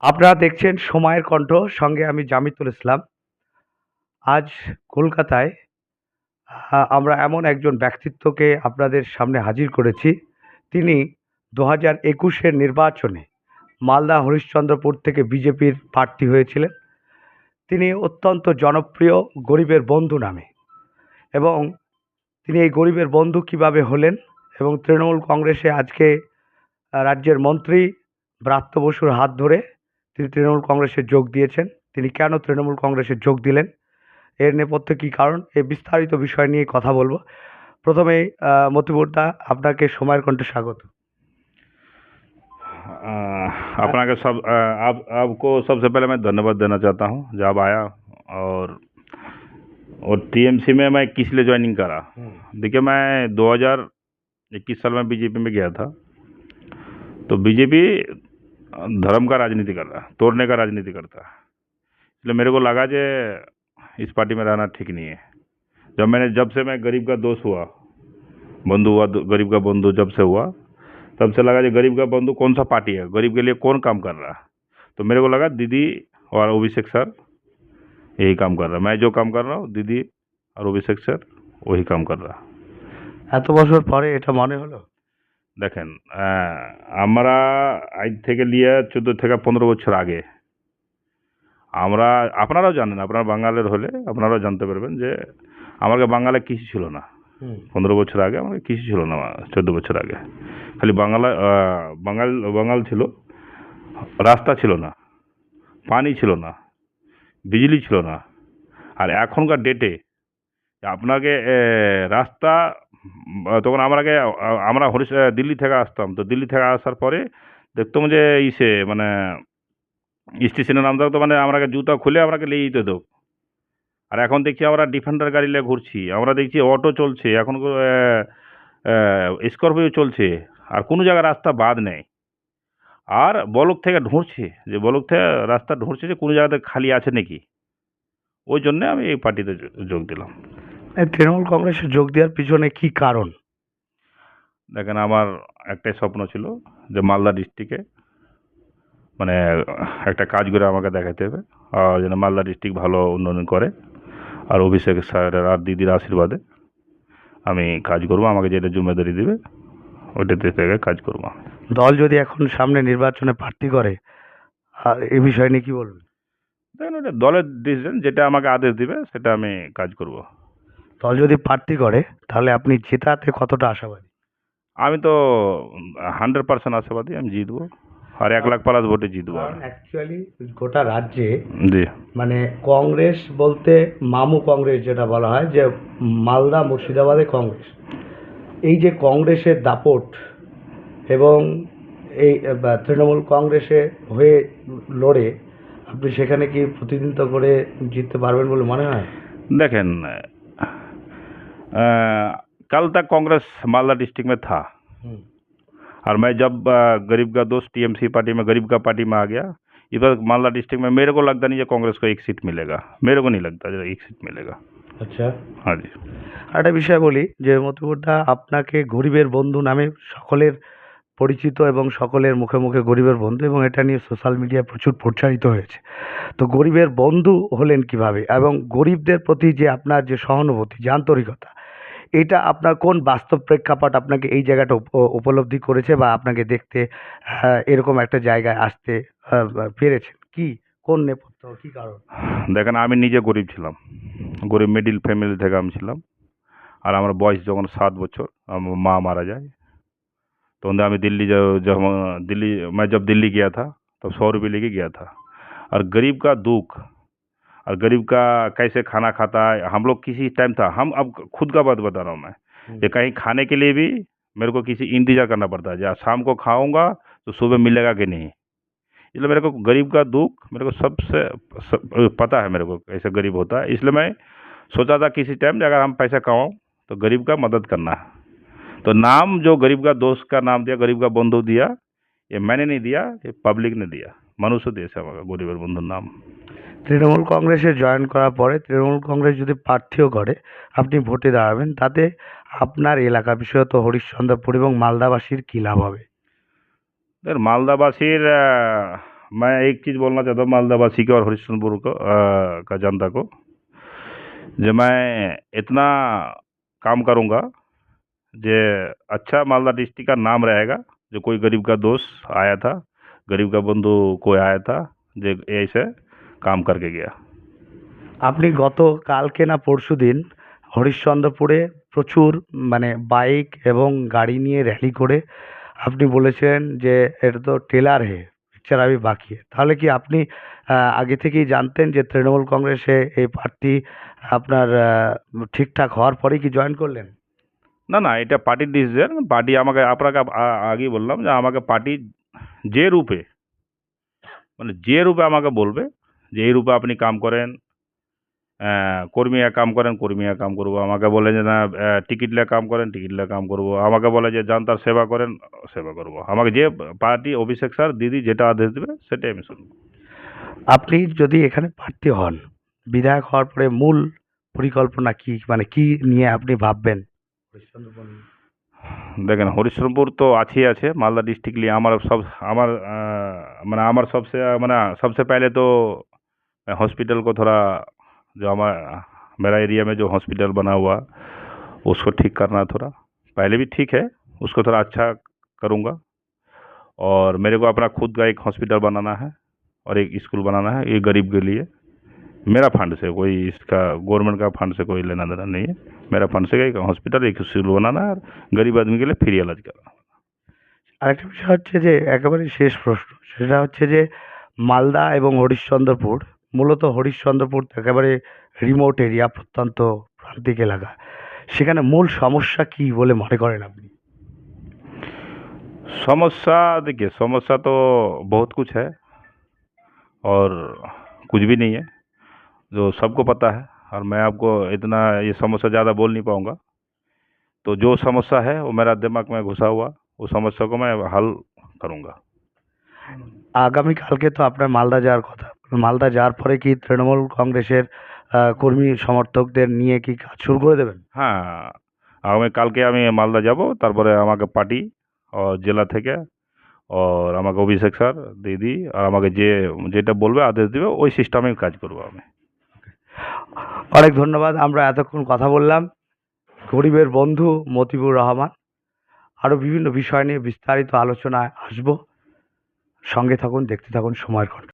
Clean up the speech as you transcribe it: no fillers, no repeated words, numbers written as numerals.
আপনারা দেখছেন সময়ের কণ্ঠ, সঙ্গে আমি জামিতুল ইসলাম। আজ কলকাতায় আমরা এমন একজন ব্যক্তিত্বকে আপনাদের সামনে হাজির করেছি। তিনি ২০২১-এর নির্বাচনে মালদা হরিশ্চন্দ্রপুর থেকে বিজেপির প্রার্থী হয়েছিলেন। তিনি অত্যন্ত জনপ্রিয় গরিবের বন্ধু নামে, এবং তিনি এই গরিবের বন্ধু কিভাবে হলেন এবং তৃণমূল কংগ্রেসে আজকে রাজ্যের মন্ত্রী ব্রাত্য বসুর হাত ধরে তিনি তৃণমূল কংগ্রেসে যোগ দিয়েছেন। তিনি কেন তৃণমূল কংগ্রেসে যোগ দিলেন, এর নেপথ্যে কী কারণ, এই বিস্তারিত বিষয় নিয়ে কথা বলবো। প্রথমেই মতিবুরদা, আপনাকে সময়ের কণ্ঠে স্বাগত। अपना के सब आपको सबसे पहले मैं धन्यवाद देना चाहता हूँ जब आया। और टीएमसी में मैं किस लिए ज्वाइनिंग करा। देखिए, मैं 2021 साल में बीजेपी में गया था। तो बीजेपी धर्म का राजनीति कर रहा, तोड़ने का राजनीति करता, इसलिए मेरे को लगा कि इस पार्टी में रहना ठीक नहीं है। जब से मैं गरीब का दोस्त हुआ, बंधु हुआ, गरीब का बंधु जब से हुआ, तब से लगा कि गरीब का बंधु कौन सा पार्टी है, गरीब के लिए कौन काम कर रहा है। तो मेरे को लगा दीदी और अभिषेक सर यही काम कर रहा है। मैं जो काम कर रहा हूँ दीदी और अभिषेक सर वही काम कर रहा। এত বছর পরে এটা মনে হলো? দেখেন, আমরা আজ থেকে নিয়ে 14 থেকে 15 বছর আগে আমরা, আপনারাও জানেন, আপনারা বাঙালির হলে আপনারাও জানতে পারবেন যে আমাকে বাঙালি কৃষি ছিল না। 15 বছর আগে আমাকে কৃষি ছিল না, 14 বছর আগে খালি বাঙাল ছিল। রাস্তা ছিল না, পানি ছিল না, বিজলি ছিল না। আর এখনকার ডেটে আপনাকে রাস্তা, তখন আমরা দিল্লি থেকে আসতাম। তো দিল্লি থেকে আসার পরে দেখতাম যে মানে স্টেশনে নামতে হতো, মানে আমাকে জুতা খুলে আমাকে নিয়ে যেতে হতো। আর এখন দেখছি আমরা ডিফেন্ডার গাড়ি নিয়ে ঘুরছি, আমরা দেখছি অটো চলছে, এখন স্করপিও চলছে, আর কোনো জায়গায় রাস্তা বাদ নেই। আর ব্লক থেকে ঢুঁড়ছে, যে ব্লক থেকে রাস্তা ঢুঁড়ছে যে কোনো জায়গাতে খালি আছে নাকি। ওই জন্যে আমি এই পার্টিতে যোগ দিলাম। তৃণমূল কংগ্রেসে যোগ দেওয়ার পিছনে কি কারণ? দেখেন, আমার একটাই স্বপ্ন ছিল যে মালদা ডিস্ট্রিক্টে মানে একটা কাজ করে আমাকে দেখাতে হবে, আর যেন মালদা ডিস্ট্রিক্ট ভালো উন্নয়ন করে। আর অভিষেক স্যারের আর দিদির আশীর্বাদে আমি কাজ করবো। আমাকে যেটা জিম্মেদারি দেবে ওইটাতে থেকে কাজ করবো। দল যদি এখন সামনে নির্বাচনে প্রার্থী করে, এই বিষয় নিয়ে কি বলবেন? দেখেন, ওটা দলের ডিসিশন, যেটা আমাকে আদেশ দিবে সেটা আমি কাজ করব। দল যদি প্রার্থী করে তাহলে আপনি জেতাতে কতটা আশাবাদী? আমি তো 100% আশাবাদী আমি জিতবো, আর 1 লাখ প্লাস ভোটে জিতবো। অ্যাকচুয়ালি গোটা রাজ্যে জি, মানে কংগ্রেস বলতে মামু কংগ্রেস যেটা বলা হয়, যে মালদা মুর্শিদাবাদে কংগ্রেস, এই যে কংগ্রেসের দাপট এবং এই তৃণমূল কংগ্রেসে হয়ে লড়ে আপনি সেখানে কি প্রতিনিধিত্ব করে জিততে পারবেন বলে মনে হয়? देखें, कल तक कांग्रेस मालदा डिस्ट्रिक्ट में था, और मैं जब गरीब का दोस्त टीएमसी पार्टी में, गरीब का पार्टी में आ गया, इधर मालदा डिस्ट्रिक्ट में मेरे को लगता नहीं है कांग्रेस को 1 सीट मिलेगा। मेरे को नहीं लगता जो 1 सीट मिलेगा। আচ্ছা, हाँ जी। একটা বিষয় বলি যে মতিবুরদা, আপনাকে গরিবের বন্ধু নামে সকলের পরিচিত এবং সকলের মুখে মুখে গরিবের বন্ধু, এবং এটা নিয়ে সোশ্যাল মিডিয়ায় প্রচুর প্রচারিত হয়েছে। তো গরিবের বন্ধু হলেন কিভাবে, এবং গরিবদের প্রতি যে আপনার যে সহানুভূতি, যে আন্তরিকতা, এটা আপনার কোন বাস্তব প্রেক্ষাপট আপনাকে এই জায়গাটা উপলব্ধি করেছে বা আপনাকে দেখতে এরকম একটা জায়গায় আসতে পেরেছেন? কি, কোন নেপথ্য, কি কারণ? দেখেন, আমি নিজে গরিব ছিলাম, গরিব মিডিল ফ্যামিলি থেকে আমি ছিলাম। আর আমার বয়স যখন 7 বছর, আমার মা मारा যায়। तो मैं जब दिल्ली गया था तब 100 रुपये लेके गया था। और गरीब का दुख, और गरीब का कैसे खाना खाता है, हम लोग किसी टाइम था, हम अब खुद का बात बता रहा हूँ मैं, ये कहीं खाने के लिए भी मेरे को किसी इंतजार करना पड़ता है, या शाम को खाऊंगा तो सुबह मिलेगा कि नहीं। इसलिए मेरे को गरीब का दुख मेरे को पता है, मेरे को कैसे गरीब होता है। इसलिए मैं सोचा था किसी टाइम अगर हम पैसा कमाऊँ तो गरीब का मदद करना है। तो नाम जो गरीब का दोस्त का नाम दिया, गरीब का बंधु दिया, ये मैंने नहीं दिया, ये पब्लिक ने दिया। मनुष्य देश है हमारा गरीबेर बंधुर नाम। তৃণমূল কংগ্রেসে জয়েন করার পরে তৃণমূল কংগ্রেস যদি প্রার্থীও করে, আপনি ভোটে দাঁড়াবেন, তাতে আপনার এলাকা, বিশেষত হরিশ্চন্দ্রপুর এবং মালদাবাসীর কী লাভ হবে? মালদাবাসীর मैं एक चीज़ बोलना चाहता हूँ मालदावासी को और हरिश्चंद्रपुर को का जनता को, जो मैं इतना काम करूँगा जे अच्छा मालदा डिस्ट्रिक्ट का नाम रहेगा, जो कोई गरीब का दोस्त आया था, गरीब का बंधु कोई आया था, যে ऐसे काम करके गया। আপনি গত কালকে না পরশুদিন হরিশ্চন্দ্রপুরে প্রচুর মানে বাইক এবং গাড়ি নিয়ে র্যালি করে আপনি বলেছেন যে এটা তো টেলার হে পিকচার আবি বাকি है। তাহলে কি আপনি আগে থেকেই জানতেন যে তৃণমূল কংগ্রেসে এই প্রার্থী আপনার ঠিকঠাক হওয়ার পরেই কি জয়েন করলেন? না না, এটা পার্টির ডিসিশন। পার্টি আমাকে আপনাকে আগেই বললাম যে আমাকে পার্টি যে রূপে মানে যে রূপে আমাকে বলবে যে এই রূপে আপনি কাম করেন, কর্মীরা কাম করেন, কর্মীরা কাম করবো। আমাকে বলে যে না টিকিট নিয়ে কাম করেন, টিকিট নিয়ে কাম করবো। আমাকে বলে যে জনতার সেবা করেন, সেবা করবো। আমাকে যে পার্টি অভিষেক স্যার দিদি যেটা আদেশ দেবে সেটাই আমি শুনবো। আপনি যদি এখানে প্রার্থী হন, বিধায়ক হওয়ার পরে মূল পরিকল্পনা কি, মানে কি নিয়ে আপনি ভাববেন? হরিশ্চন্দ্রপুর নিয়ে। দেখেন হরিশ্চন্দ্রপুর তো আছেই আছে, मालदा डिस्ट्रिक्ट लिए हमारा सब हमार मैंने हमार सबसे मैंने सबसे पहले तो हॉस्पिटल को थोड़ा जो हमारा मेरा एरिया में जो हॉस्पिटल बना हुआ उसको ठीक करना, थोड़ा पहले भी ठीक है, उसको थोड़ा अच्छा करूँगा। और मेरे को अपना खुद का एक हॉस्पिटल बनाना है और एक स्कूल बनाना है, ये गरीब के लिए मेरा फंड से, कोई इसका गवर्नमेंट का फंड से कोई लेना देना नहीं है। मेरा फंड से एक हॉस्पिटल एक स्कूल बनाना है और गरीब आदमी के लिए फ्री इलाज करना। আরেকটা বিষয় হচ্ছে যে একেবারে শেষ প্রশ্ন, সেটা হচ্ছে যে মালদা এবং হরিশ্চন্দ্রপুর, মূলত হরিশ্চন্দ্রপুর তো একেবারে রিমোট এরিয়া, প্রত্যন্ত প্রান্তিক এলাকা, সেখানে মূল সমস্যা কি বলে মনে করেন আপনি? समस्या देखिए, समस्या तो बहुत कुछ है और कुछ भी नहीं है, जो सबको पता है। और मैं आपको इतना ये समस्या ज़्यादा बोल नहीं पाऊँगा। तो जो समस्या है वो मेरा दिमाग में घुसा हुआ, उस समस्या को मैं हल करूँगा। আগামীকালকে তো আপনার মালদা যাওয়ার কথা। মালদা যাওয়ার পরে কি তৃণমূল কংগ্রেসের কর্মী সমর্থকদের নিয়ে কি কাজ শুরু করে দেবেন? হ্যাঁ, কালকে আমি মালদা যাব, তারপরে আমাকে পার্টি और জেলা থেকে और আমাকে অভিষেক স্যার দিদি আর আমাকে যেটা বলবে আদেশ দিবে ওই সিস্টেমে কাজ করব আমি। অনেক ধন্যবাদ। আমরা এতক্ষণ কথা বললাম গরিবের বন্ধু মতিবুর রহমান। আরও বিভিন্ন বিষয় নিয়ে বিস্তারিত আলোচনায় আসবো। সঙ্গে থাকুন, দেখতে থাকুন সময়ের কণ্ঠ।